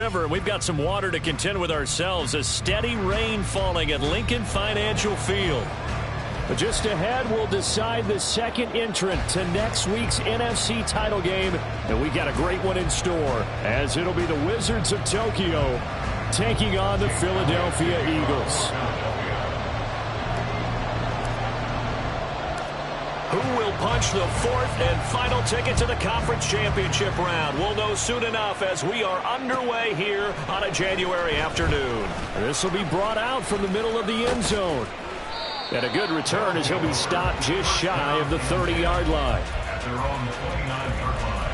River, and we've got some water to contend with ourselves. A steady rain falling at Lincoln Financial Field. But just ahead, we'll decide the second entrant to next week's NFC title game. And we got a great one in store, as it'll be the Wizards of Tokyo taking on the Philadelphia Eagles. Who will punch the fourth and final ticket to the conference championship round? We'll know soon enough as we are underway here on a January afternoon. This will be brought out from the middle of the end zone. And a good return as he'll be stopped just shy of the 30-yard line. At their own 29-yard line.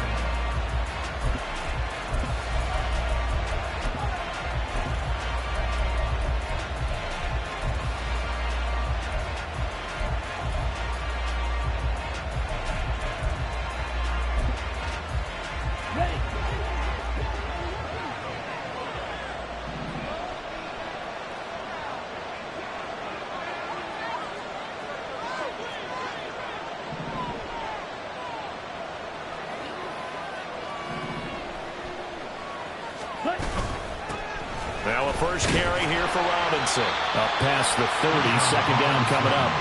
Now a first carry here for Robinson. Up past the 30, second down coming up.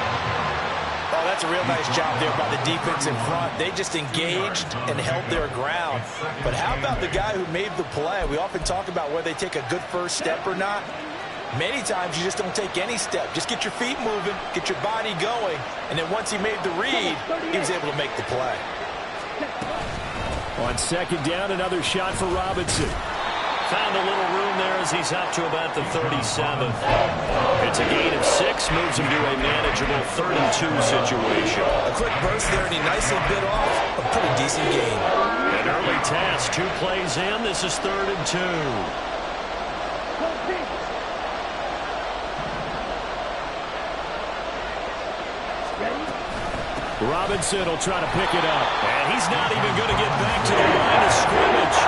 Oh, that's a real nice job there by the defense in front. They just engaged and held their ground. But how about the guy who made the play? We often talk about whether they take a good first step or not. Many times you just don't take any step. Just get your feet moving, get your body going, and then once he made the read, he was able to make the play. On second down, another shot for Robinson. Found a little room there as he's up to about the 37. It's a gain of 6, moves him to a manageable 3rd and 2 situation. A quick burst there, and he nicely bit off a pretty decent gain. An early task, 2 plays in. This is 3rd and 2. Robinson will try to pick it up. And he's not even going to get back to the line of scrimmage.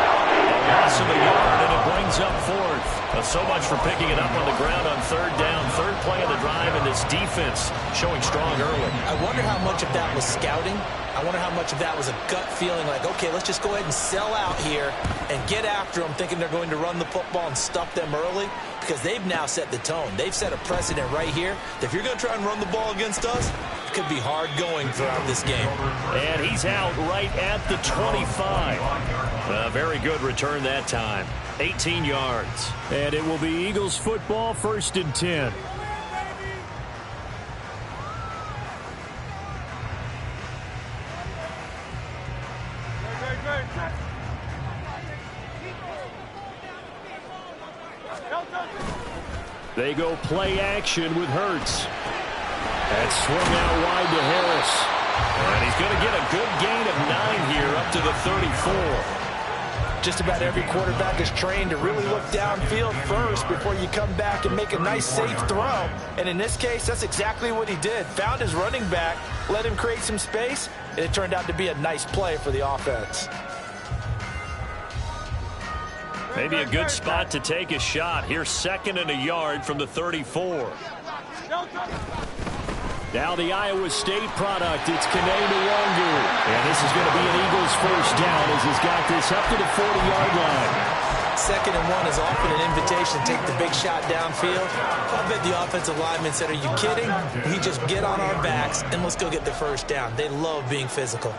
A loss of a yard, and it brings up 4th. So much for picking it up on the ground on 3rd down. 3rd play of the drive, and this defense showing strong early. I wonder how much of that was scouting. I wonder how much of that was a gut feeling like, okay, let's just go ahead and sell out here and get after them, thinking they're going to run the football and stuff them early, because they've now set the tone. They've set a precedent right here that if you're going to try and run the ball against us, it could be hard going throughout this game. And he's out right at the 25. A very good return that time. 18 yards. And it will be Eagles football, 1st and 10. They go play action with Hurts. That's swung out wide to Harris. And he's going to get a good gain of 9 here up to the 34. Just about every quarterback is trained to really look downfield first before you come back and make a nice, safe throw. And in this case, that's exactly what he did. Found his running back, let him create some space, and it turned out to be a nice play for the offense. Maybe a good spot to take a shot. Here's 2nd and a yard from the 34. Now the Iowa State product, it's Kene Nwangu. And this is going to be an Eagles first down as he's got this up to the 40-yard line. 2nd and 1 is often an invitation to take the big shot downfield. I bet the offensive lineman said, are you kidding? We just get on our backs and let's go get the first down. They love being physical.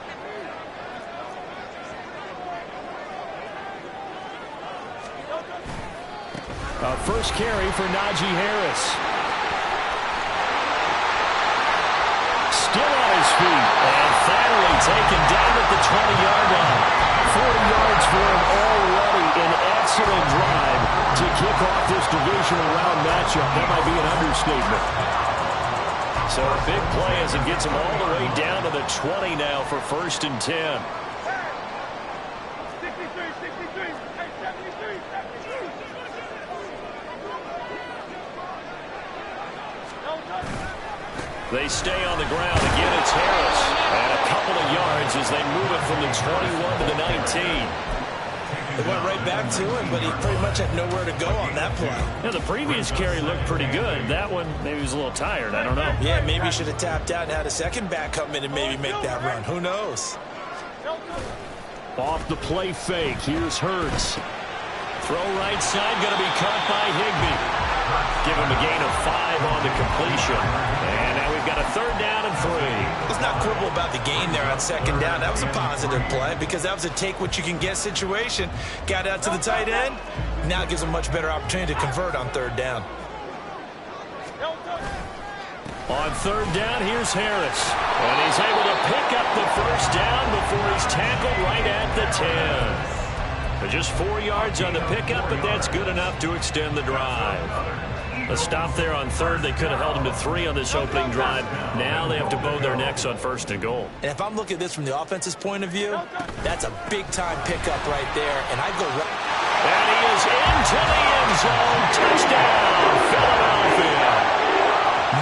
First carry for Najee Harris. Still on his feet, and finally taken down at the 20-yard line. 40 yards for him already. An excellent drive to kick off this divisional round matchup. That might be an understatement. So a big play as it gets him all the way down to the 20 now for 1st and 10. They stay on the ground. Again, it's Harris. And a couple of yards as they move it from the 21 to the 19. They went right back to him, but he pretty much had nowhere to go on that play. Yeah, the previous carry looked pretty good. That one, maybe he was a little tired. I don't know. Yeah, maybe he should have tapped out and had a second back come in and maybe make that run. Who knows? Off the play fake. Here's Hurts. Throw right side, going to be caught by Higbee. Give him a gain of 5 on the completion. And now we've got a 3rd down and 3. Let's not quibble about the gain there on 2nd down. That was a positive play because that was a take-what-you-can-get situation. Got out to the tight end. Now it gives him a much better opportunity to convert on 3rd down. On 3rd down, here's Harris. And he's able to pick up the 1st down before he's tackled right at the 10. But just 4 yards on the pickup, but that's good enough to extend the drive. A stop there on 3rd. They could have held him to 3 on this opening drive. Now they have to bow their necks on 1st and goal. And if I'm looking at this from the offense's point of view, that's a big-time pickup right there. And I go right. And he is into the end zone. Touchdown, Philadelphia.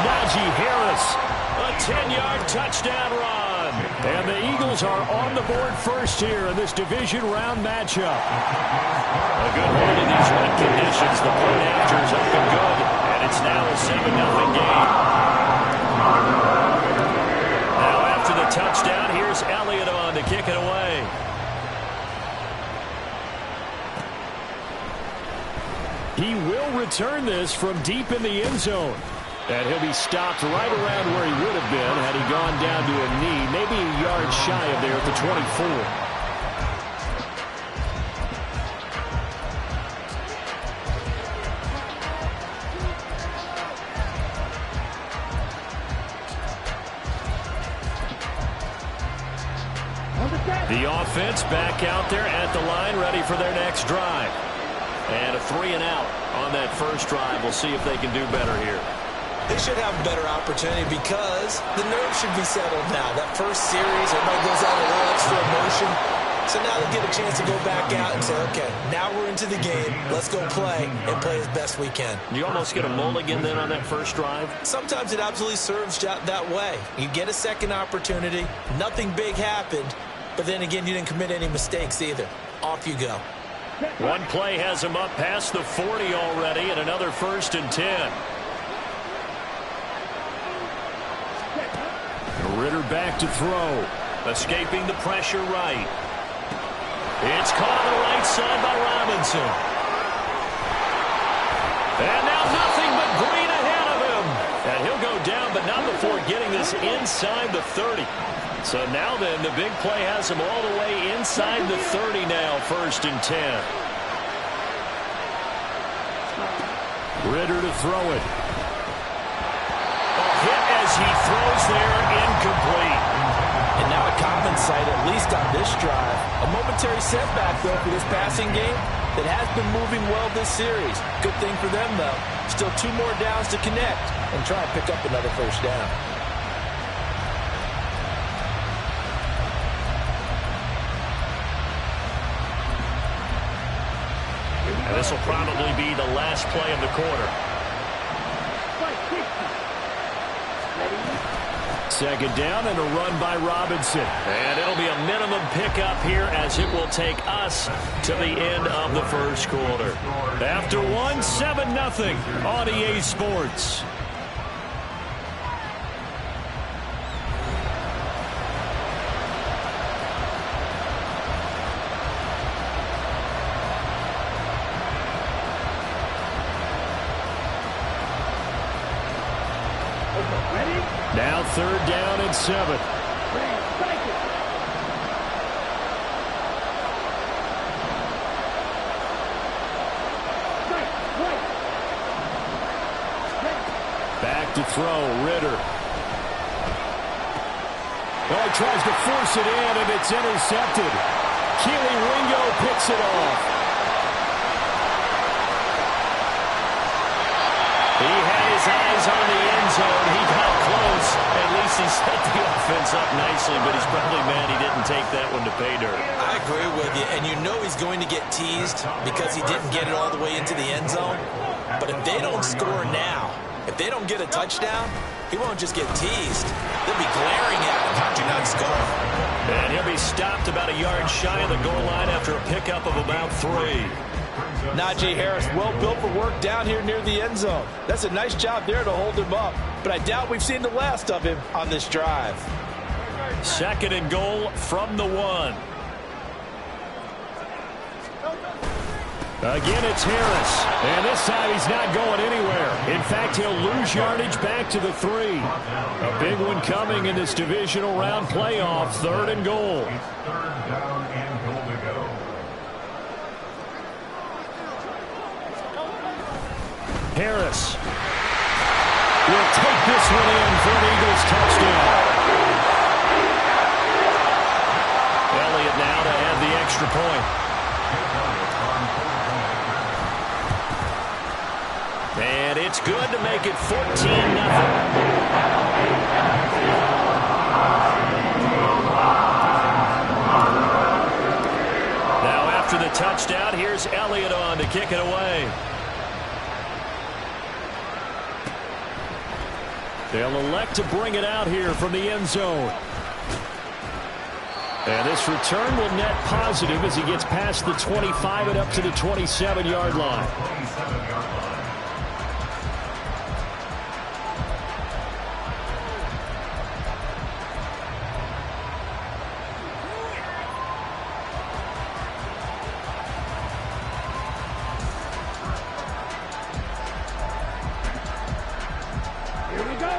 Najee Harris, a 10-yard touchdown run. And the Eagles are on the board first here in this division round matchup. A good hold in these wet conditions. The point after is up and good. And it's now a 7-0 game. Now after the touchdown, here's Elliott on to kick it away. He will return this from deep in the end zone. And he'll be stopped right around where he would have been had he gone down to a knee, maybe a yard shy of there at the 24. The offense back out there at the line, ready for their next drive. And a 3 and out on that first drive. We'll see if they can do better here. They should have a better opportunity because the nerves should be settled now. That first series, everybody goes out a little extra emotion. So now they get a chance to go back out and say, okay, now we're into the game. Let's go play and play as best we can. You almost get a mulligan then on that first drive? Sometimes it absolutely serves that way. You get a second opportunity. Nothing big happened. But then again, you didn't commit any mistakes either. Off you go. One play has him up past the 40 already and another 1st and 10. Ritter back to throw. Escaping the pressure right. It's caught on the right side by Robinson. And now nothing but green ahead of him. And he'll go down, but not before getting this inside the 30. So now then, the big play has him all the way inside the 30 now, 1st and 10. Ritter to throw it. Hit as he throws there, incomplete. And now a common sight, at least on this drive. A momentary setback, though, for this passing game that has been moving well this series. Good thing for them, though. Still 2 more downs to connect and try and pick up another 1st down. And this will probably be the last play of the quarter. 2nd down and a run by Robinson. And it'll be a minimum pickup here as it will take us to the end of the first quarter. After 1, 7-0 on EA Sports. Now 3rd down and 7. Back to throw, Ritter. Oh, he tries to force it in, and it's intercepted. Keely Ringo picks it off. He had his eyes on the end zone. He got close. At least he set the offense up nicely, but he's probably mad he didn't take that one to pay dirt. I agree with you, and you know he's going to get teased because he didn't get it all the way into the end zone. But if they don't score now, if they don't get a touchdown, he won't just get teased. They'll be glaring at him. How'd you not score? And he'll be stopped about a yard shy of the goal line after a pickup of about 3. Najee Harris, well built for work down here near the end zone. That's a nice job there to hold him up. But I doubt we've seen the last of him on this drive. 2nd and goal from the 1. Again, it's Harris. And this time he's not going anywhere. In fact, he'll lose yardage back to the 3. A big one coming in this divisional round playoff. 3rd and goal. Third down and goal to go. Harris will take this one in for an Eagles touchdown. Elliott now to add the extra point. And it's good to make it 14-0. Now after the touchdown, here's Elliott on to kick it away. They'll elect to bring it out here from the end zone. And this return will net positive as he gets past the 25 and up to the 27-yard line.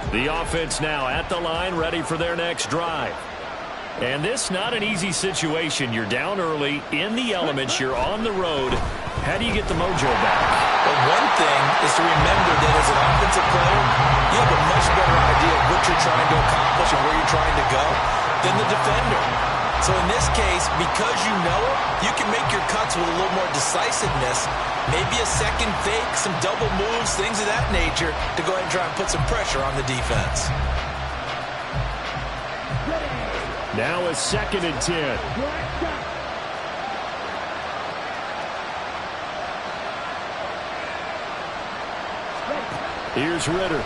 The offense now at the line, ready for their next drive. And this not an easy situation. You're down early, in the elements, you're on the road. How do you get the mojo back? Well, one thing is to remember that as an offensive player, you have a much better idea of what you're trying to accomplish and where you're trying to go than the defender. So in this case, because you know it, you can make your cuts with a little more decisiveness. Maybe a second fake, some double moves, things of that nature to go ahead and try and put some pressure on the defense. Now a 2nd and 10. Here's Ritter.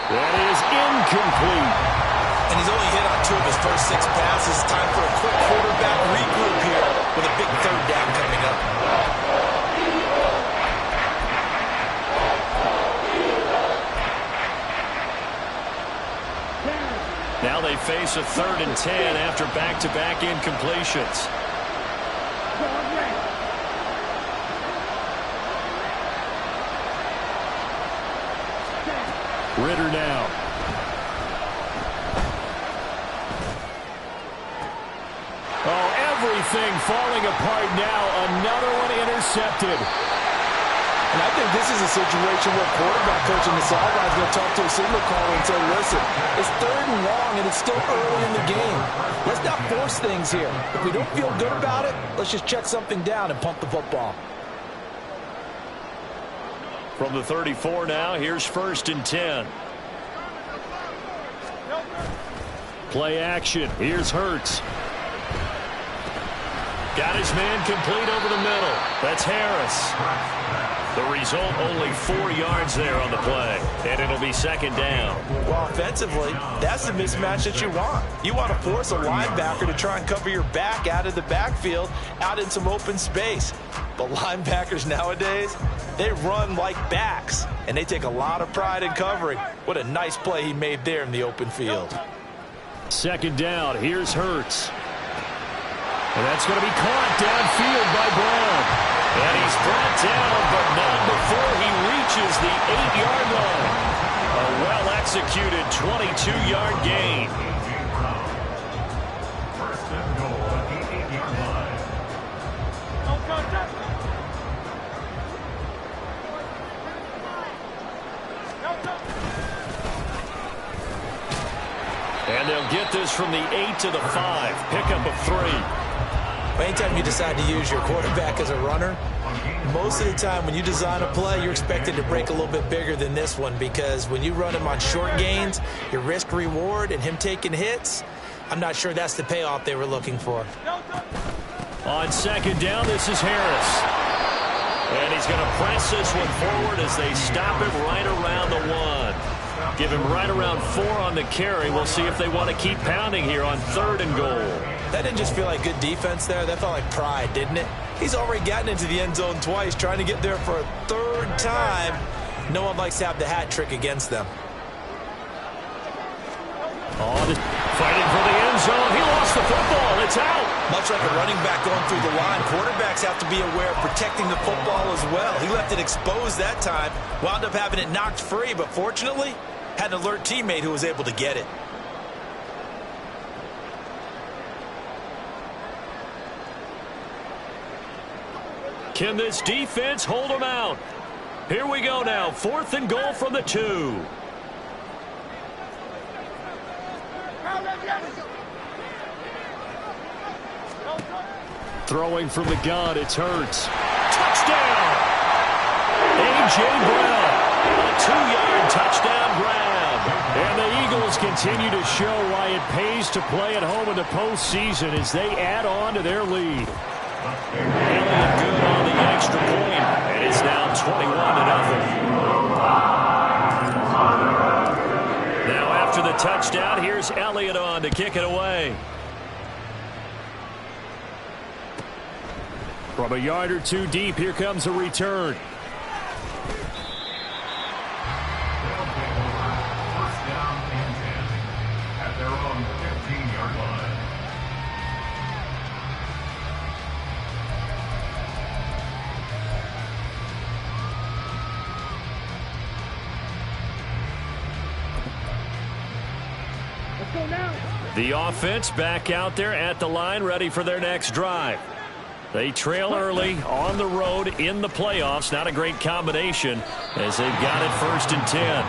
That is incomplete. And he's only hit on 2 of his first 6 passes. Time for a quick quarterback regroup here with a big 3rd down coming up. Now they face a 3rd and 10 after back-to-back incompletions. Ritter now. Oh, everything falling apart now. Another one intercepted. And I think this is a situation where quarterback coach in the sideline is going to talk to a signal caller and say, listen, it's 3rd and long and it's still early in the game. Let's not force things here. If we don't feel good about it, let's just check something down and pump the football. From the 34 now, here's 1st and 10. Play action. Here's Hurts. Got his man complete over the middle. That's Harris. The result, only 4 yards there on the play. And it'll be 2nd down. Well, offensively, that's the mismatch that you want. You want to force a linebacker to try and cover your back out of the backfield, out in some open space. But linebackers nowadays, they run like backs, and they take a lot of pride in covering. What a nice play he made there in the open field. 2nd down. Here's Hurts. And that's going to be caught downfield by Brown. And he's brought down, but not before he reaches the 8-yard line. A well-executed 22-yard gain. First and goal at the 8-yard line. And they'll get this from the 8 to the 5. Pickup of 3. Anytime you decide to use your quarterback as a runner, most of the time when you design a play, you're expected to break a little bit bigger than this one, because when you run him on short gains, your risk reward and him taking hits, I'm not sure that's the payoff they were looking for. On 2nd down, this is Harris. And he's going to press this one forward as they stop him right around the 1. Give him right around 4 on the carry. We'll see if they want to keep pounding here on 3rd and goal. That didn't just feel like good defense there. That felt like pride, didn't it? He's already gotten into the end zone twice, trying to get there for a 3rd time. No one likes to have the hat trick against them. On Fighting for the end zone. He lost the football. It's out. Much like a running back going through the line, quarterbacks have to be aware of protecting the football as well. He left it exposed that time, wound up having it knocked free, but fortunately, had an alert teammate who was able to get it. Can this defense hold them out? Here we go now. 4th and goal from the 2. Throwing from the gun, it's Hurts. Touchdown! A.J. Brown, a 2-yard touchdown grab. And the Eagles continue to show why it pays to play at home in the postseason as they add on to their lead. Elliott good on the extra point, and it's now 21-0. Now after the touchdown, here's Elliott on to kick it away. From a yard or two deep, here comes a return. First down and 10 at their own 15-yard line. The offense back out there at the line, ready for their next drive. They trail early on the road in the playoffs. Not a great combination as they've got it 1st and 10.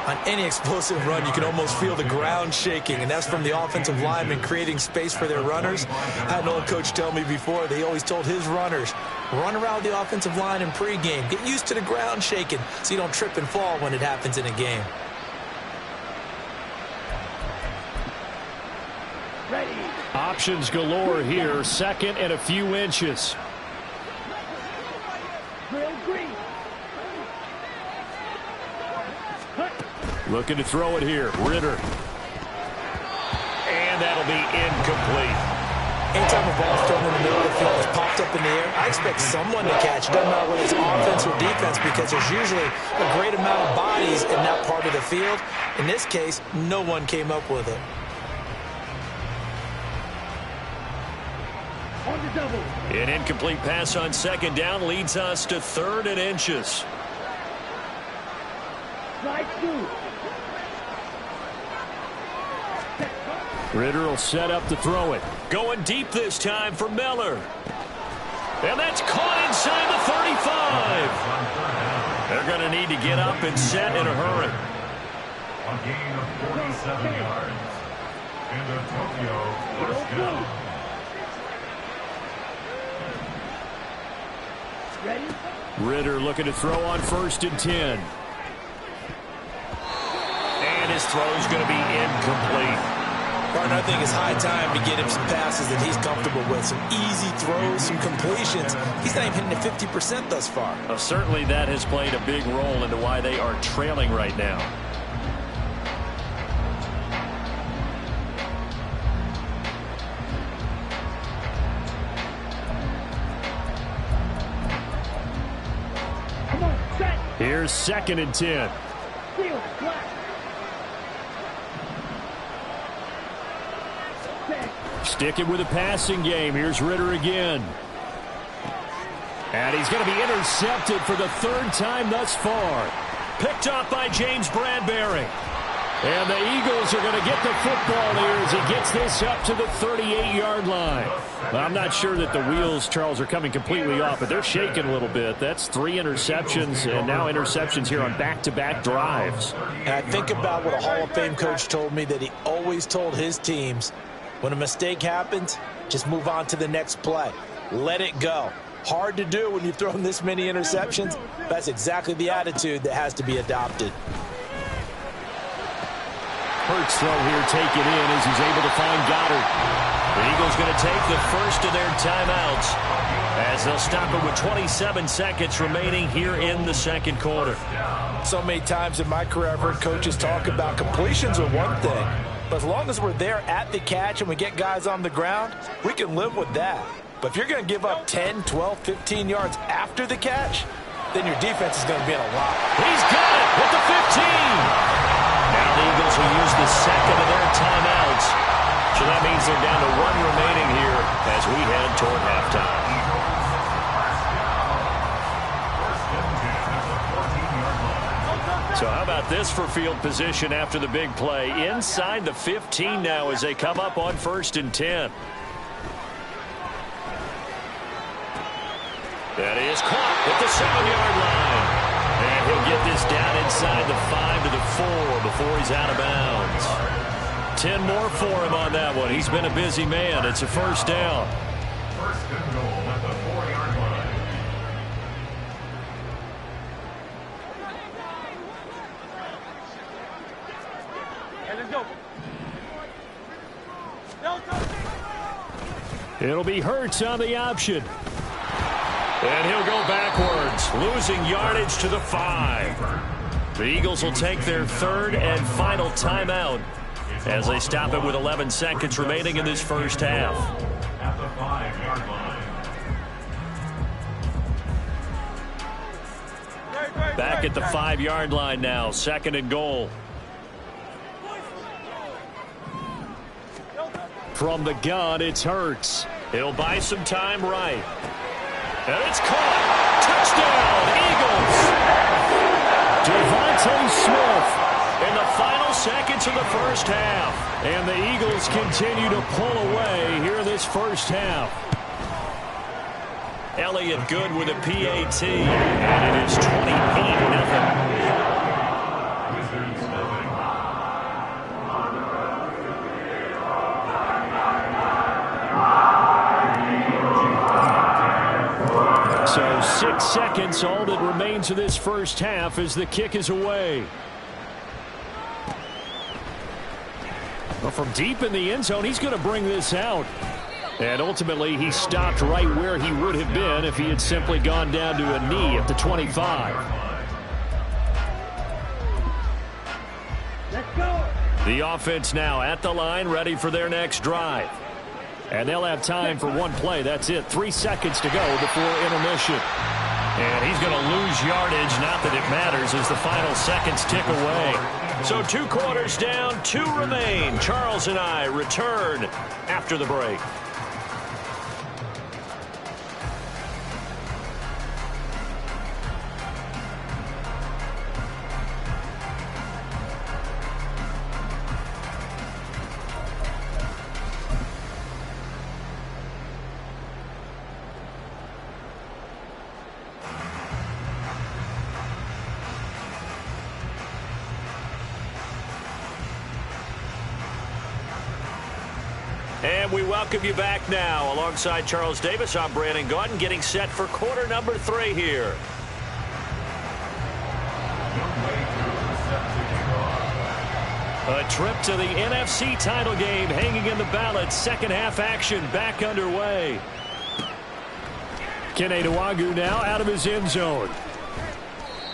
On any explosive run, you can almost feel the ground shaking, and that's from the offensive linemen creating space for their runners. I had an old coach tell me before, they always told his runners, run around the offensive line in pregame. Get used to the ground shaking so you don't trip and fall when it happens in a game. Options galore here. 2nd and a few inches. Looking to throw it here. Ritter. And that'll be incomplete. Anytime a ball's thrown in the middle of the field that's popped up in the air, I expect someone to catch. Doesn't matter whether it's offense or defense, because there's usually a great amount of bodies in that part of the field. In this case, no one came up with it. An incomplete pass on 2nd down leads us to 3rd and inches. Ritter will set up to throw it. Going deep this time for Miller. And that's caught inside the 35. They're going to need to get up and set in a hurry. A gain of 47 yards. And the Tokyo first down. Ritter looking to throw on 1st and 10. And his throw is going to be incomplete. Partner, I think it's high time to get him some passes that he's comfortable with. Some easy throws, some completions. He's not even hitting the 50% thus far. Certainly that has played a big role into why they are trailing right now. Here's 2nd and 10. Sticking with a passing game. Here's Ritter again. And he's going to be intercepted for the 3rd time thus far. Picked off by James Bradbury. And the Eagles are going to get the football here as he gets this up to the 38-yard line. Well, I'm not sure that the wheels, Charles, are coming completely off, but they're shaking a little bit. That's 3 interceptions, and now interceptions here on back-to-back drives. And I think about what a Hall of Fame coach told me, that he always told his teams, when a mistake happens, just move on to the next play. Let it go. Hard to do when you've thrown this many interceptions. That's exactly the attitude that has to be adopted. Hurts throw here, take it in as he's able to find Goddard. The Eagles going to take the first of their timeouts as they'll stop it with 27 seconds remaining here in the 2nd quarter. So many times in my career I've heard coaches talk about completions are one thing, but as long as we're there at the catch and we get guys on the ground, we can live with that. But if you're going to give up 10, 12, 15 yards after the catch, then your defense is going to be in a lot. He's got it with the 15. Now the Eagles will use the second of their timeouts. So that means they're down to one remaining here as we head toward halftime. So how about this for field position after the big play? Inside the 15 now as they come up on 1st and 10. That is caught at the 7-yard line. And he'll get this down inside the 5 to the 4 before he's out of bounds. 10 more for him on that one. He's been a busy man. It's a first down. First and goal at the 4-yard line. It'll be Hurts on the option. And he'll go backwards, losing yardage to the 5. The Eagles will take their third and final timeout as they stop it with 11 seconds remaining in this first half. At the 5-yard line. Back at the 5-yard line now, 2nd and goal. From the gun, it's Hurts. He'll buy some time right. And it's caught. Touchdown, Eagles. Devontae Smith in the final seconds of the first half. And the Eagles continue to pull away here in this first half. Elliott good with a PAT. And it is 28-0. So 6 seconds, all that remains of this first half as the kick is away. Well, from deep in the end zone, he's going to bring this out. And ultimately, he stopped right where he would have been if he had simply gone down to a knee at the 25. Let's go. The offense now at the line, ready for their next drive. And they'll have time for one play. That's it. 3 seconds to go before intermission. And he's going to lose yardage. Not that it matters as the final seconds tick away. So 2 quarters down, 2 remain. Charles and I return after the break. And we welcome you back now. Alongside Charles Davis, I'm Brandon Gaudin, getting set for quarter number 3 here. A trip to the NFC title game hanging in the balance. Second half action back underway. Kene Nwangwu now out of his end zone.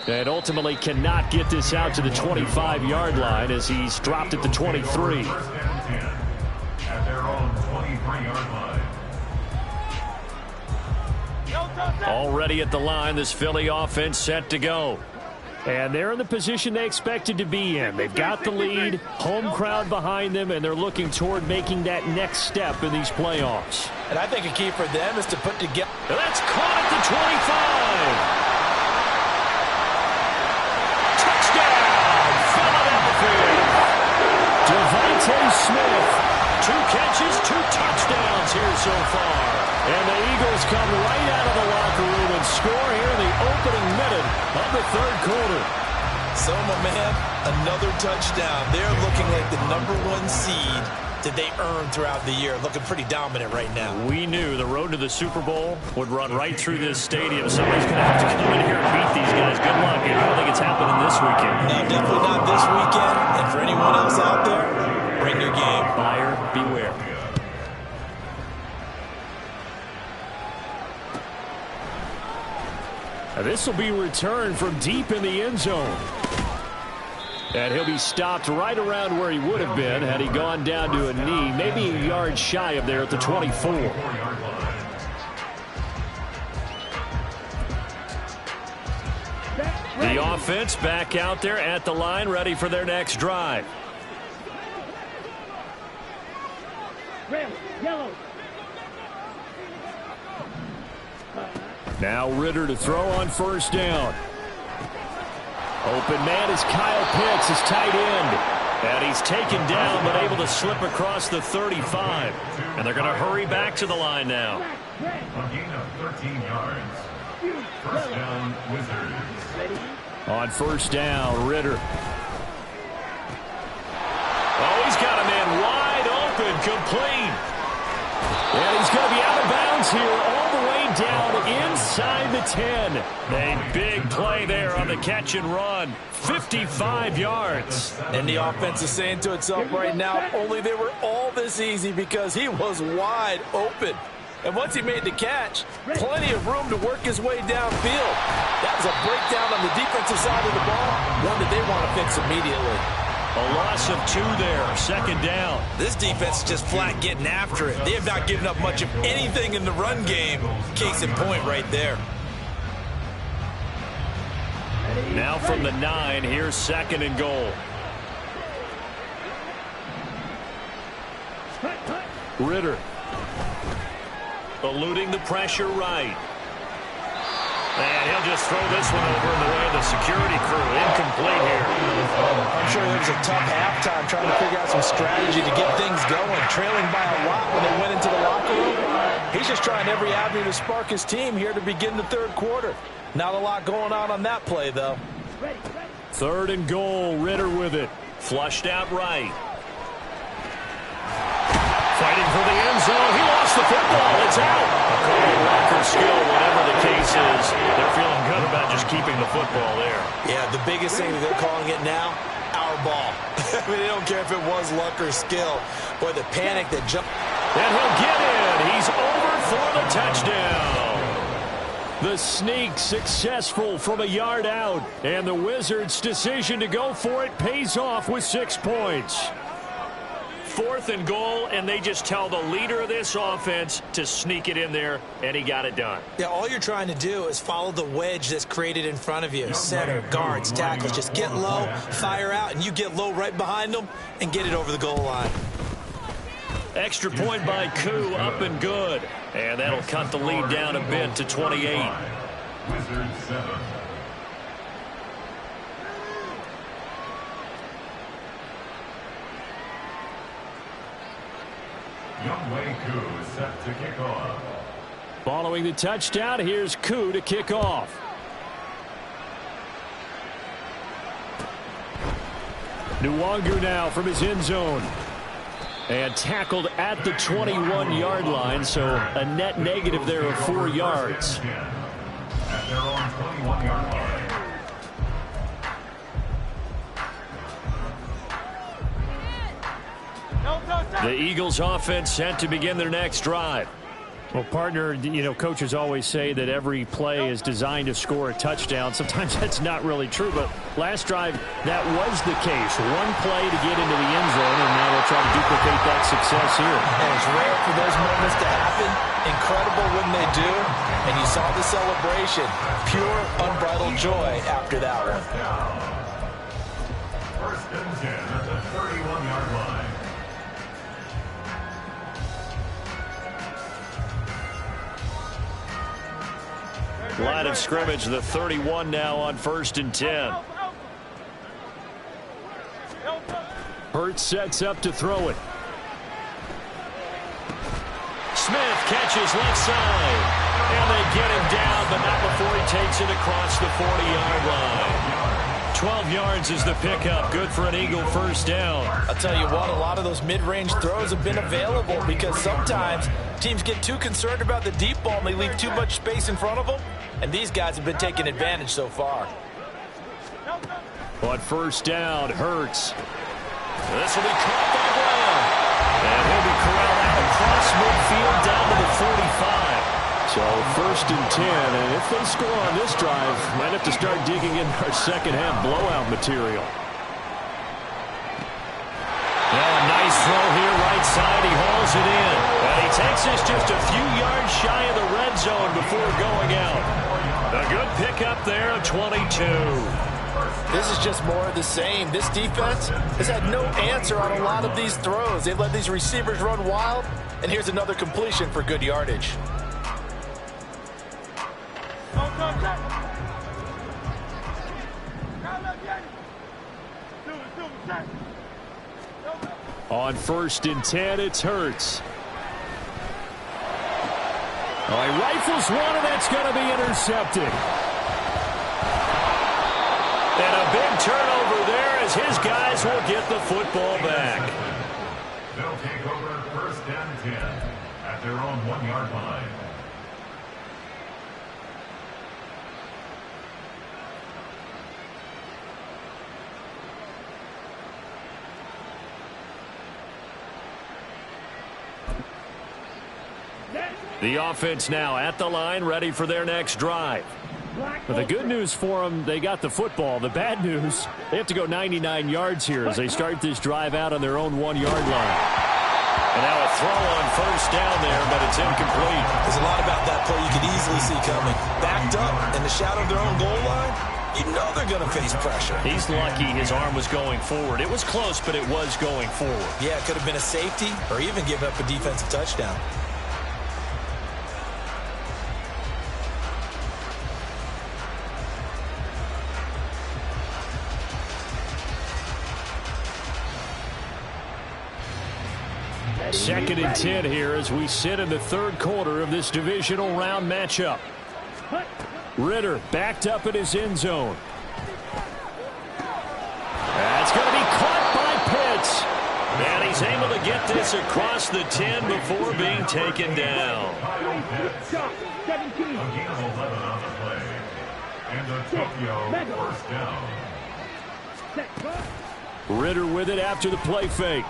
And ultimately cannot get this out to the 25-yard line as he's dropped at the 23. At their own 23-yard line. Already at the line, this Philly offense set to go. And they're in the position they expected to be in. They've got the lead, home crowd behind them, and they're looking toward making that next step in these playoffs. And I think a key for them is to put together. That's caught at the 25. Touchdown! Philadelphia. Devontae Smith. 2 catches, 2 touchdowns here so far. And the Eagles come right out of the locker room and score here in the opening minute of the 3rd quarter. So, my man, another touchdown. They're looking like the #1 seed that they earned throughout the year. Looking pretty dominant right now. We knew the road to the Super Bowl would run right through this stadium. Somebody's going to have to come in here and beat these guys. Good luck. I don't think it's happening this weekend. No, definitely not this weekend. And for anyone else out there, bring your game. Buyer beware. Now this will be returned from deep in the end zone. And he'll be stopped right around where he would have been had he gone down to a knee, maybe a yard shy of there at the 24. The offense back out there at the line, ready for their next drive. Red, yellow. Now Ritter to throw on first down. Open man is Kyle Pitts, his tight end. And he's taken down but able to slip across the 35. And they're going to hurry back to the line now. A gain of 13 yards. First down, Wizards. On first down, Ritter. Oh, he's got a man wide open, complete. And he's going to be out of bounds here all the way down inside the 10. A big play there on the catch and run. 55 yards. And the offense is saying to itself right now, only they were all this easy because he was wide open. And once he made the catch, plenty of room to work his way downfield. That was a breakdown on the defensive side of the ball, one that they want to fix immediately. A loss of 2 there, second down. This defense is just flat getting after it. They have not given up much of anything in the run game. Case in point right there. Now from the 9, here's second and goal. Ritter. Eluding the pressure right. And he'll just throw this one over in the way of the security crew. Incomplete here. I'm sure there was a tough halftime trying to figure out some strategy to get things going. Trailing by a lot when they went into the locker room. He's just trying every avenue to spark his team here to begin the third quarter. Not a lot going on that play, though. Third and goal, Ritter with it. Flushed out right. Fighting for the end zone. He lost the football. It's out. A call of Walker's skill, whatever the case is. They're feeling good about just keeping the football there. Yeah, the biggest thing that they're calling it now, our ball. I mean, they don't care if it was luck or skill. Boy, the panic that jumped. And he'll get in. He's over for the touchdown. The sneak successful from a yard out. And the Wizards' decision to go for it pays off with 6 points. Fourth and goal, and they just tell the leader of this offense to sneak it in there, and he got it done. Yeah, all you're trying to do is follow the wedge that's created in front of you. Center, guards, tackles. Just get low, fire out, and you get low right behind them and get it over the goal line. Extra point by Koo, up and good. And that'll cut the lead down a bit to 28. Wizards 7. Youngway Koo is set to kick off. Following the touchdown, here's Koo to kick off. Nwangu now from his end zone. And tackled at the 21-yard line, so a net negative there of 4 yards. At their own 21-yard line. The Eagles offense set to begin their next drive. Well, partner, you know, coaches always say that every play is designed to score a touchdown. Sometimes that's not really true, but last drive, that was the case. One play to get into the end zone, and now they'll try to duplicate that success here. And it's rare for those moments to happen. Incredible when they do. And you saw the celebration. Pure, unbridled joy after that one. First and 10 at the 31-yard line. Line of scrimmage, the 31 now on first and 10. Hurts sets up to throw it. Smith catches left side. And they get him down, but not before he takes it across the 40-yard line. 12 yards is the pickup. Good for an Eagle first down. I'll tell you what, a lot of those mid-range throws have been available because sometimes teams get too concerned about the deep ball and they leave too much space in front of them. And these guys have been taking advantage so far. On first down, Hurts. This will be caught by Brown. And he'll be corralled out across midfield down to the 45. So first and 10, and if they score on this drive, might have to start digging in our second half blowout material. Now a nice throw here, right side. He hauls it in. And he takes this just a few yards shy of the red zone before going out. A good pickup there of 22. This is just more of the same. This defense has had no answer on a lot of these throws. They've let these receivers run wild, and here's another completion for good yardage. On 1st and 10, it's Hurts. Oh, he rifles one, and that's going to be intercepted. And a big turnover there as his guys will get the football back. They'll take over 1st and 10 at their own 1-yard line. The offense now at the line, ready for their next drive. But the good news for them, they got the football. The bad news, they have to go 99 yards here as they start this drive out on their own 1-yard line. And now a throw on 1st down there, but it's incomplete. There's a lot about that play you could easily see coming. Backed up in the shadow of their own goal line, you know they're going to face pressure. He's lucky his arm was going forward. It was close, but it was going forward. Yeah, it could have been a safety or even give up a defensive touchdown. Second and 10 here as we sit in the 3rd quarter of this divisional round matchup. Ritter backed up in his end zone. That's going to be caught by Pitts. And he's able to get this across the 10 before being taken down. A gain of 11 on the play. And the Tokyo 1st down. Ritter with it after the play fake.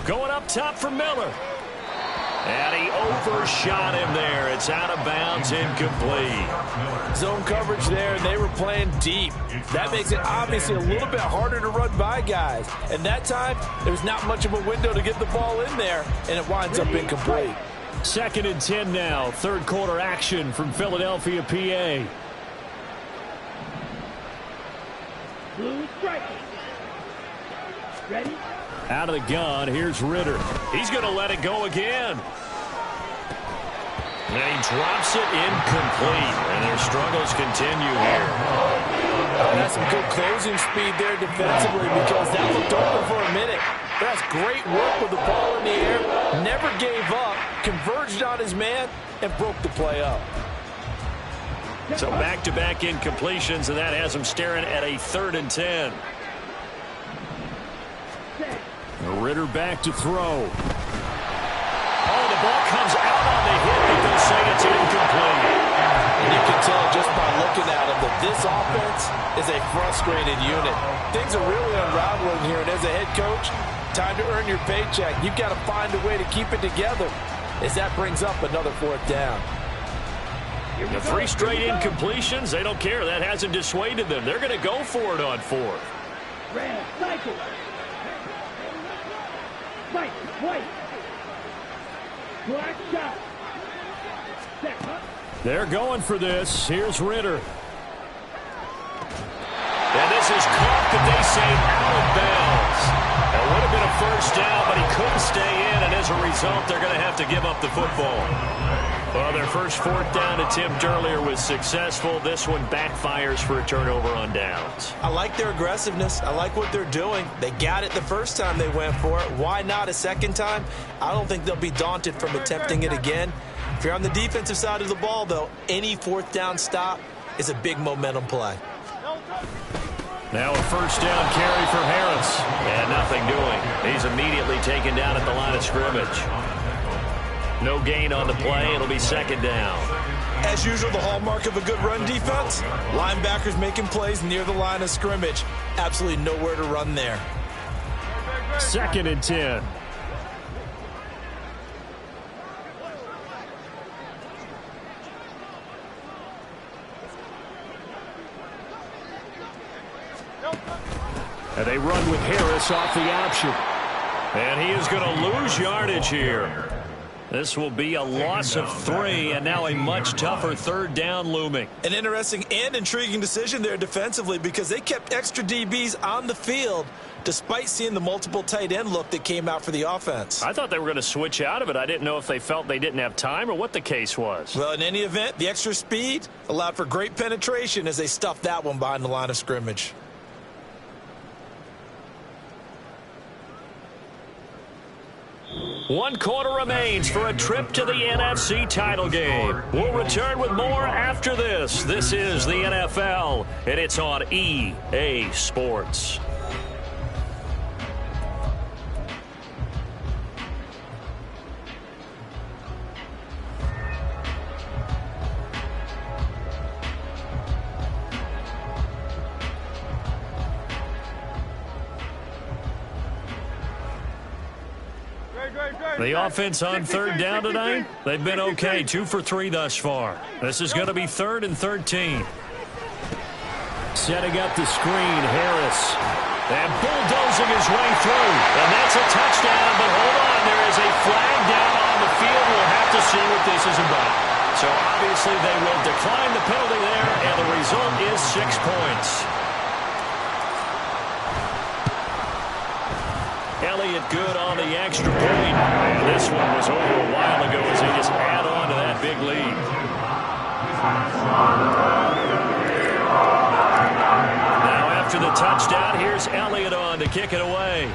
Going up top for Miller. And he overshot him there. It's out of bounds, incomplete. Zone coverage there, and they were playing deep. That makes it obviously a little bit harder to run by guys. And that time, there was not much of a window to get the ball in there, and it winds up incomplete. 2nd and 10 now. 3rd quarter action from Philadelphia, PA. Blue strike. Ready? Out of the gun, here's Ritter. He's going to let it go again. And he drops it incomplete. And their struggles continue here. That's some good closing speed there defensively because that looked open for a minute. That's great work with the ball in the air. Never gave up. Converged on his man and broke the play up. So back-to-back incompletions, and that has him staring at a 3rd and 10. Ritter back to throw. Oh, the ball comes out on the hit, but they'll say it's incomplete. And you can tell just by looking at him that this offense is a frustrated unit. Things are really unraveling here, and as a head coach, time to earn your paycheck. You've got to find a way to keep it together as that brings up another 4th down. The 3 straight incompletions, they don't care. That hasn't dissuaded them. They're going to go for it on 4th. Red cycle. White. Black shot. They're going for this. Here's Ritter. And this is caught, but they say out of bounds. It would have been a 1st down, but he couldn't stay in, and as a result, they're going to have to give up the football. Well, their first 4th down attempt earlier was successful. This one backfires for a turnover on downs. I like their aggressiveness. I like what they're doing. They got it the first time they went for it. Why not a second time? I don't think they'll be daunted from attempting it again. If you're on the defensive side of the ball, though, any 4th down stop is a big momentum play. Now a 1st down carry for Harris. And nothing doing. He's immediately taken down at the line of scrimmage. No gain on the play. It'll be 2nd down. As usual, the hallmark of a good run defense, linebackers making plays near the line of scrimmage. Absolutely nowhere to run there. 2nd and 10. And they run with Harris off the option. And he is going to lose yardage here. This will be a loss of 3, and now a much tougher third down looming. An interesting and intriguing decision there defensively because they kept extra DBs on the field despite seeing the multiple tight end look that came out for the offense. I thought they were going to switch out of it. I didn't know if they felt they didn't have time or what the case was. Well, in any event, the extra speed allowed for great penetration as they stuffed that one behind the line of scrimmage. One quarter remains for a trip to the NFC title game. We'll return with more after this. This is the NFL, and it's on EA Sports. The offense on third down tonight, they've been okay, 2 for 3 thus far. This is going to be 3rd and 13. Setting up the screen, Harris. And bulldozing his way through. And that's a touchdown, but hold on, there is a flag down on the field. We'll have to see what this is about. So obviously they will decline the penalty there, and the result is 6 points. Elliott good on the extra point. This one was over a while ago as they just add on to that big lead. Now after the touchdown, here's Elliott on to kick it away.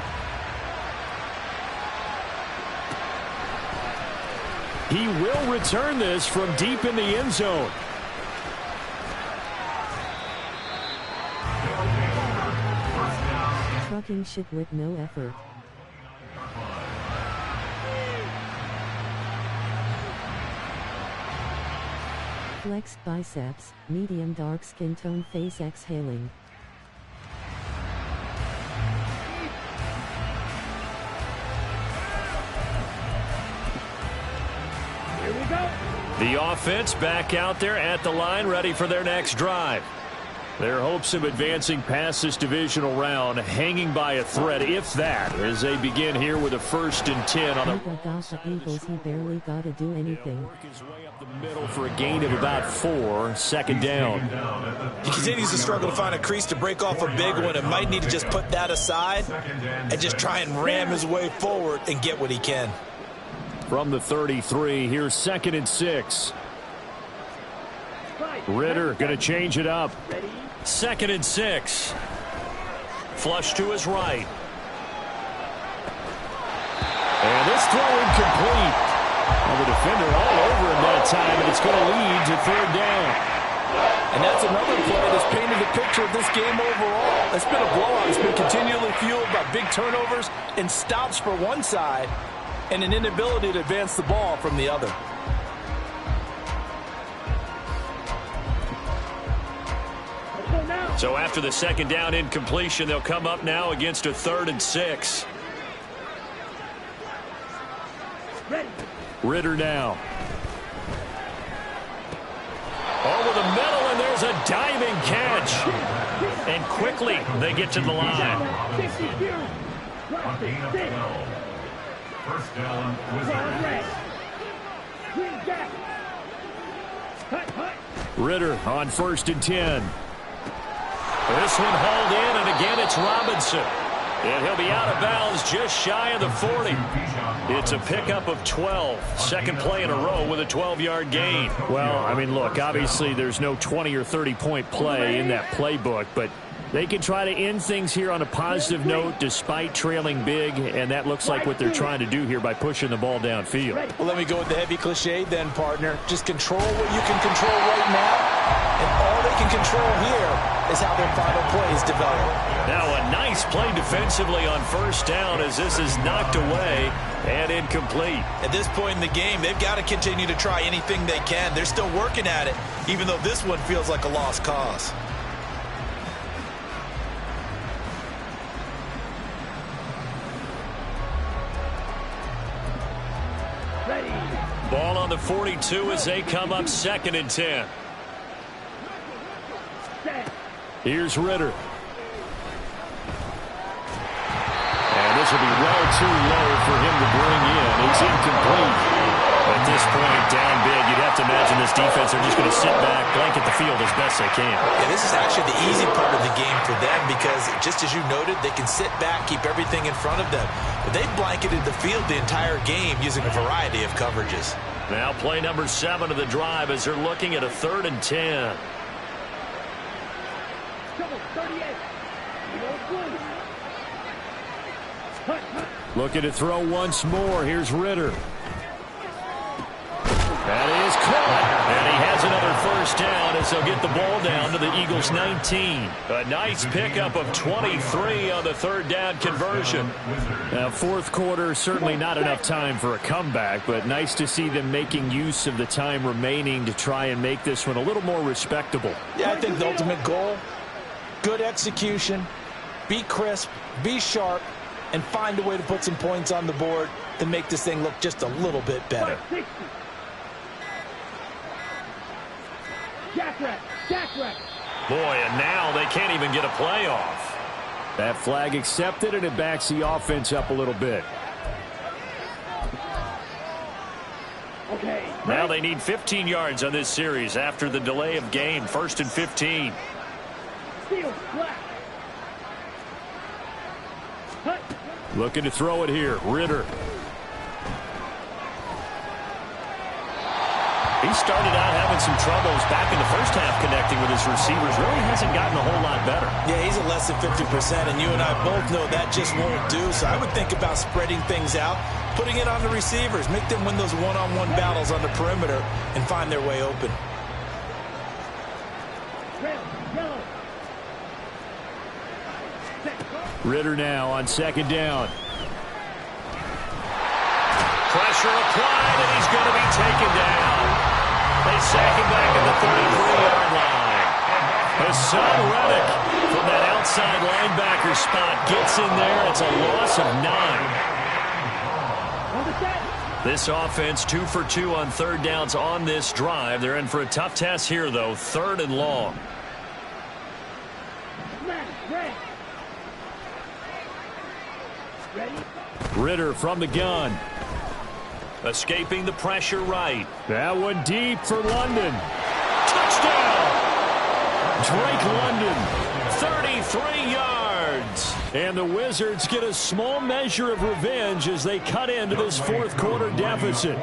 He will return this from deep in the end zone. Trucking shit with no effort. Flexed biceps, medium dark skin tone face exhaling. Here we go. The offense back out there at the line, ready for their next drive. Their hopes of advancing past this divisional round hanging by a thread, if that, as they begin here with a 1st and 10 on the Eagles, he barely got to do anything. work his way up the middle for a gain of about 4, 2nd down. He continues to struggle to find a crease to break off a big one and might need to just put that aside and just try and ram his way forward and get what he can. From the 33, here's 2nd and 6. Ritter going to change it up. 2nd and 6. Flush to his right. And this throw incomplete. Well, the defender all over him that time, and it's going to lead to 3rd down. And that's another play that's painted the picture of this game overall. It's been a blowout. It's been continually fueled by big turnovers and stops for one side and an inability to advance the ball from the other. So after the 2nd down incompletion, they'll come up now against a 3rd and 6. Ritter now. Over the middle, and there's a diving catch. And quickly, they get to the line. On gain of 12. 1st down, Wizards. Ritter on 1st and 10. This one hauled in, and again it's Robinson. And he'll be out of bounds just shy of the 40. It's a pickup of 12. 2nd play in a row with a 12-yard gain. Well, I mean, look, obviously there's no 20 or 30-point play in that playbook, but they can try to end things here on a positive note despite trailing big, and that looks like what they're trying to do here by pushing the ball downfield. Well, let me go with the heavy cliche then, partner. Just control what you can control right now, and all they can control here is how their final plays develop. Now a nice play defensively on 1st down as this is knocked away and incomplete. At this point in the game, they've got to continue to try anything they can. They're still working at it, even though this one feels like a lost cause. Ball on the 42 as they come up 2nd and 10. Here's Ritter. And this will be well too low for him to bring in. It's incomplete. At this point, down big, you'd have to imagine this defense are just going to sit back, blanket the field as best they can. Yeah, this is actually the easy part of the game for them because, just as you noted, they can sit back, keep everything in front of them. But they've blanketed the field the entire game using a variety of coverages. Now play number 7 of the drive as they're looking at a 3rd and 10. Looking to throw once more. Here's Ritter. That is caught. And he has another first down as they'll get the ball down to the Eagles' 19. A nice pickup of 23 on the 3rd down conversion. Now, 4th quarter, certainly not enough time for a comeback, but nice to see them making use of the time remaining to try and make this one a little more respectable. Yeah, I think the ultimate goal, good execution, be crisp, be sharp, and find a way to put some points on the board to make this thing look just a little bit better. Boy, and now they can't even get a play off. That flag accepted, and it backs the offense up a little bit. Now they need 15 yards on this series after the delay of game. 1st and 15. Looking to throw it here. Ritter. He started out having some troubles back in the first half connecting with his receivers. Really hasn't gotten a whole lot better. Yeah, he's at less than 50%, and you and I both know that just won't do. So I would think about spreading things out, putting it on the receivers, make them win those one-on-one battles on the perimeter and find their way open. Ritter now on 2nd down. Pressure applied, and he's going to be taken down. They sack him back at the 33-yard line. Hassan Reddick from that outside linebacker spot gets in there. It's a loss of 9. This offense 2 for 2 on 3rd downs on this drive. They're in for a tough test here, though. 3rd and long. Ritter from the gun. Escaping the pressure right. That one deep for London. Touchdown! Drake London, 33 yards. And the Wizards get a small measure of revenge as they cut into this 4th quarter deficit.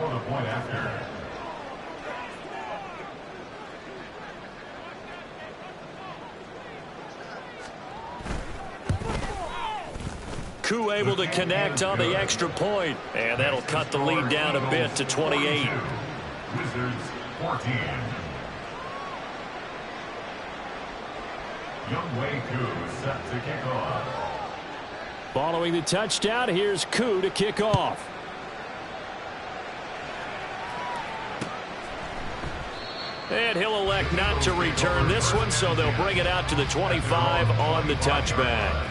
Koo able to connect on the extra point, and that'll cut the lead down a bit to 28. Wizards 14. Younghoe Koo set to kick off. Following the touchdown, here's Koo to kick off. And he'll elect not to return this one, so they'll bring it out to the 25 on the touchback.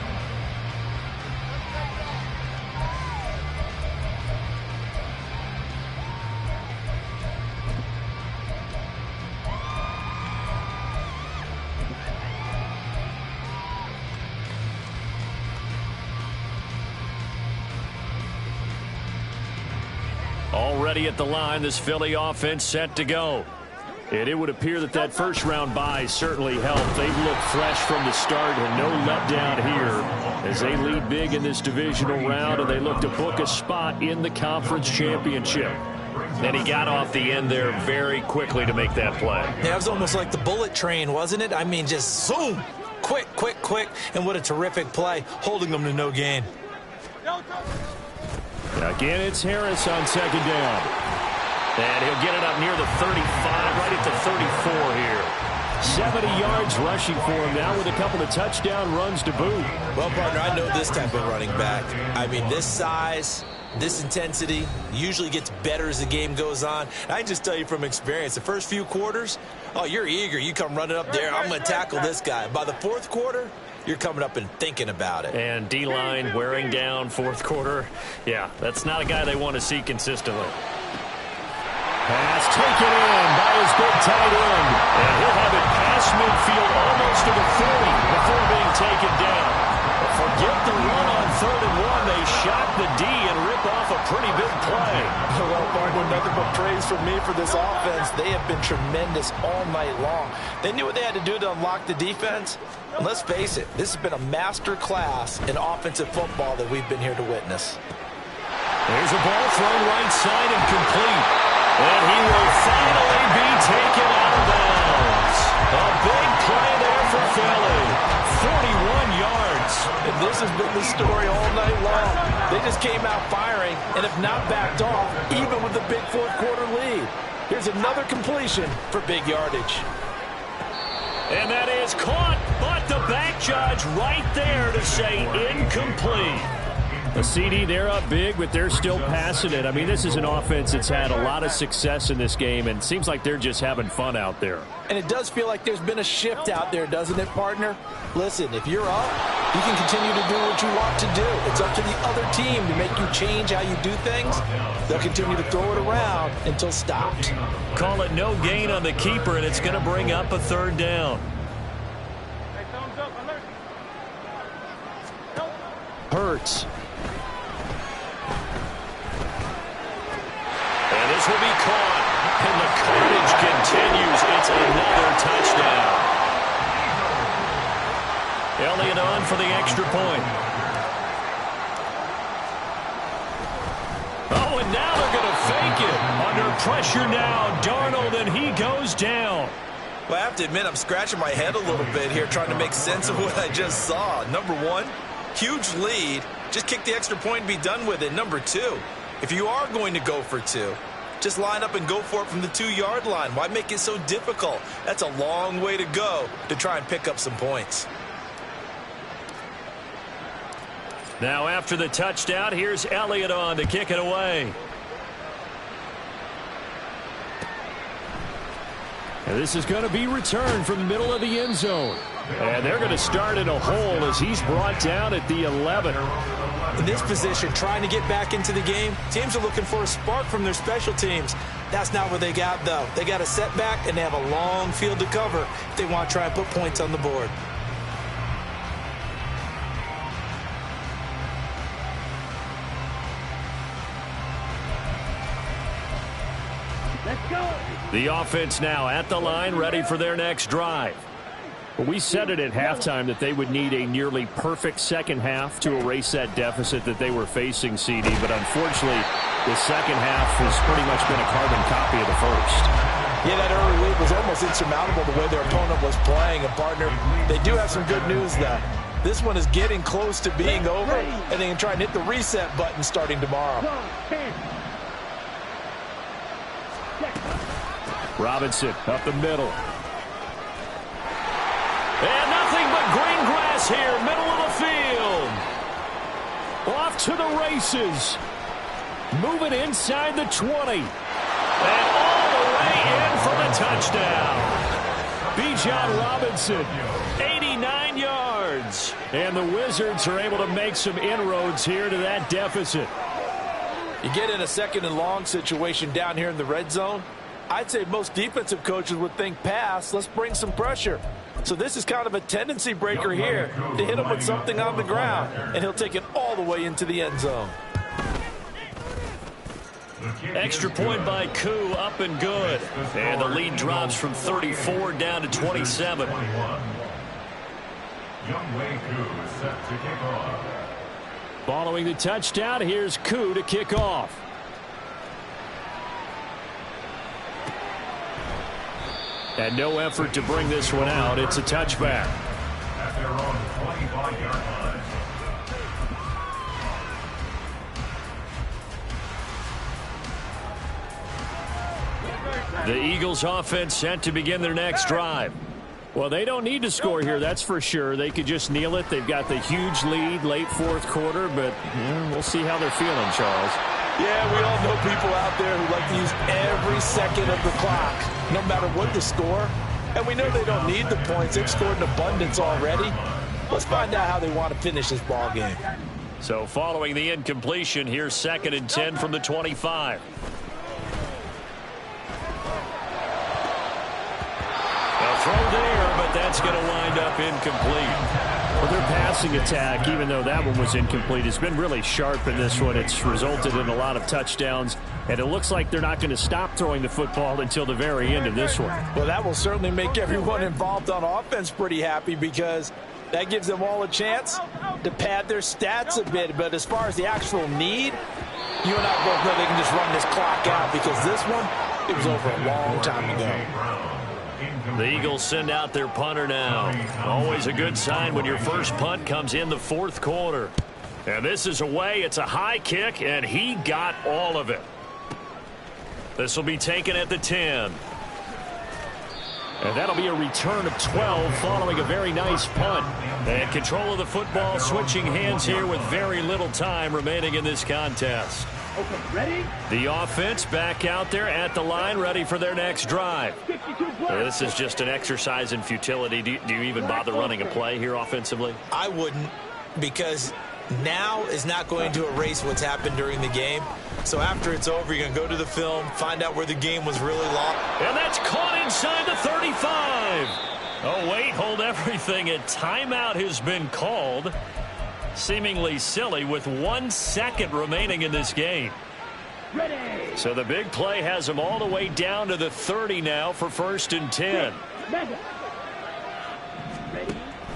Already at the line, this Philly offense set to go. And it would appear that that first-round bye certainly helped. They've looked fresh from the start and no letdown here as they lead big in this divisional round, and they look to book a spot in the conference championship. And he got off the end there very quickly to make that play. Yeah, it was almost like the bullet train, wasn't it? I mean, just zoom, quick, quick, quick, and what a terrific play, holding them to no gain. Again, it's Harris on 2nd down. And he'll get it up near the 35, right at the 34 here. 70 yards rushing for him now with a couple of touchdown runs to boot. Well, partner, I know this type of running back. I mean, this size, this intensity usually gets better as the game goes on. And I can just tell you from experience, the first few quarters, oh, you're eager. You come running up there, I'm going to tackle this guy. By the 4th quarter, you're coming up and thinking about it. And D-line wearing down 4th quarter. Yeah, that's not a guy they want to see consistently. Pass taken in by his big tight end. And he'll have it past midfield almost to the 30 before being taken down. But forget the run on 3rd and 1. They shot the D and rip off off a pretty big play. Well, partner, nothing but praise from me for this offense. They have been tremendous all night long. They knew what they had to do to unlock the defense. And let's face it, this has been a master class in offensive football that we've been here to witness. There's a ball thrown right side and complete. And he will finally be taken out of bounds. A big play there for Philly. 41 yards. And this has been the story all night long. They just came out firing and have not backed off, even with the big fourth quarter lead. Here's another completion for big yardage. And that is caught, but the back judge right there to say incomplete. A CD, they're up big, but they're still passing it. I mean, this is an offense that's had a lot of success in this game, and it seems like they're just having fun out there. And it does feel like there's been a shift out there, doesn't it, partner? Listen, if you're up, you can continue to do what you want to do. It's up to the other team to make you change how you do things. They'll continue to throw it around until stopped. Call it no gain on the keeper, and it's going to bring up a third down. Hurts. And this will be caught. And the carnage continues. It's another touchdown. Elliott on for the extra point. Oh, and now they're going to fake it. Under pressure now, Darnold, and he goes down. Well, I have to admit, I'm scratching my head a little bit here trying to make sense of what I just saw. Number one, huge lead. Just kick the extra point and be done with it. Number two, if you are going to go for two, just line up and go for it from the 2-yard line. Why make it so difficult? That's a long way to go to try and pick up some points. Now after the touchdown, here's Elliott on to kick it away. And this is going to be returned from the middle of the end zone. And they're going to start in a hole as he's brought down at the 11. In this position, trying to get back into the game, teams are looking for a spark from their special teams. That's not what they got, though. They got a setback, and they have a long field to cover if they want to try and put points on the board. Let's go. The offense now at the line, ready for their next drive. Well, we said it at halftime that they would need a nearly perfect second half to erase that deficit that they were facing, CD. But unfortunately, the second half has pretty much been a carbon copy of the first. Yeah, that early lead was almost insurmountable the way their opponent was playing. And, partner, they do have some good news, though. This one is getting close to being over, and they can try and hit the reset button starting tomorrow. Robinson up the middle. And nothing but green grass here, middle of the field. Off to the races. Moving inside the 20. And all the way in for the touchdown. Bijan Robinson, 89 yards. And the Wizards are able to make some inroads here to that deficit. You get in a second and long situation down here in the red zone, I'd say most defensive coaches would think pass, let's bring some pressure. So this is kind of a tendency breaker here to hit him with something on the ground, and he'll take it all the way into the end zone. Extra point by Koo, up and good. And the lead drops from 34 down to 27. Following the touchdown, here's Koo to kick off. And no effort to bring this one out. It's a touchback. At their own 25-yard line. The Eagles offense set to begin their next drive. Well, they don't need to score here, that's for sure. They could just kneel it. They've got the huge lead late fourth quarter, but we'll see how they're feeling, Charles. Yeah, we all know people out there who like to use every second of the clock, no matter what the score. And we know they don't need the points. They've scored in abundance already. Let's find out how they want to finish this ball game. So following the incompletion, here's 2nd and 10 from the 25. A throw there, but that's going to wind up incomplete. Well, their passing attack, even though that one was incomplete, has been really sharp in this one. It's resulted in a lot of touchdowns, and it looks like they're not going to stop throwing the football until the very end of this one. Well, that will certainly make everyone involved on offense pretty happy because that gives them all a chance to pad their stats a bit. But as far as the actual need, you and I both know they can just run this clock out because this one, it was over a long time ago. The Eagles send out their punter now. Always a good sign when your first punt comes in the fourth quarter. And this is away. It's a high kick, and he got all of it. This will be taken at the 10. And that'll be a return of 12 following a very nice punt. And control of the football switching hands here with very little time remaining in this contest. Okay, ready? The offense back out there at the line, ready for their next drive. This is just an exercise in futility. Do you even bother running a play here offensively? I wouldn't, because now is not going to erase what's happened during the game. So after it's over, you're going to go to the film, find out where the game was really long. And that's caught inside the 35. Oh, wait, hold everything. A timeout has been called. Seemingly silly with 1 second remaining in this game. Ready. So the big play has them all the way down to the 30 now for 1st and 10. Ready.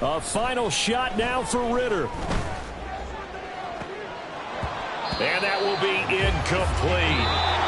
A final shot now for Ritter. And that will be incomplete.